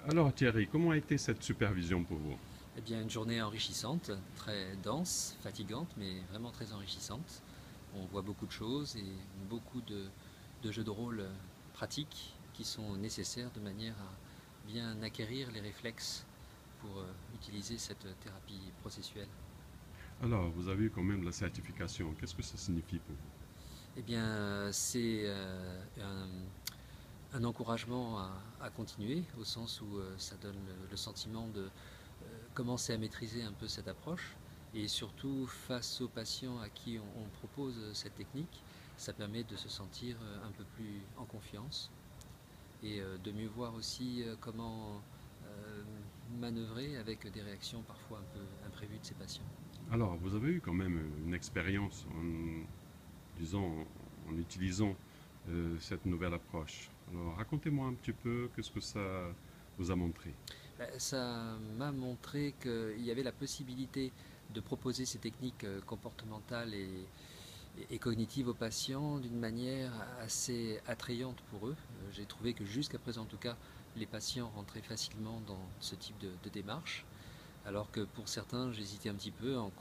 Alors Thierry, comment a été cette supervision pour vous? Eh bien, une journée enrichissante, très dense, fatigante, mais vraiment très enrichissante. On voit beaucoup de choses et beaucoup de jeux de rôle pratiques qui sont nécessaires de manière à bien acquérir les réflexes pour utiliser cette thérapie processuelle. Alors, vous avez eu quand même la certification. Qu'est-ce que ça signifie pour vous? Eh bien, c'est un encouragement à continuer, au sens où ça donne le sentiment de commencer à maîtriser un peu cette approche. Et surtout, face aux patients à qui on propose cette technique, ça permet de se sentir un peu plus en confiance et de mieux voir aussi comment manœuvrer avec des réactions parfois un peu imprévues de ces patients. Alors, vous avez eu quand même une expérience disons, en utilisant cette nouvelle approche. Alors, racontez-moi un petit peu qu'est-ce que ça vous a montré. Ça m'a montré qu'il y avait la possibilité de proposer ces techniques comportementales et cognitives aux patients d'une manière assez attrayante pour eux. J'ai trouvé que jusqu'à présent, en tout cas, les patients rentraient facilement dans ce type de démarche, alors que pour certains, j'hésitais un petit peu en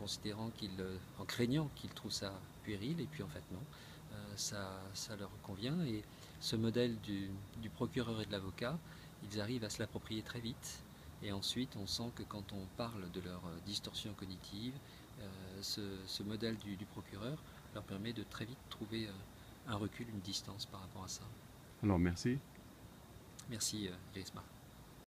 craignant qu'ils trouvent ça puéril, et puis en fait non, ça leur convient. Et ce modèle du procureur et de l'avocat, ils arrivent à se l'approprier très vite. Et ensuite, on sent que quand on parle de leur distorsion cognitive, ce modèle du procureur leur permet de très vite trouver un recul, une distance par rapport à ça. Alors, merci. Merci, Irisma.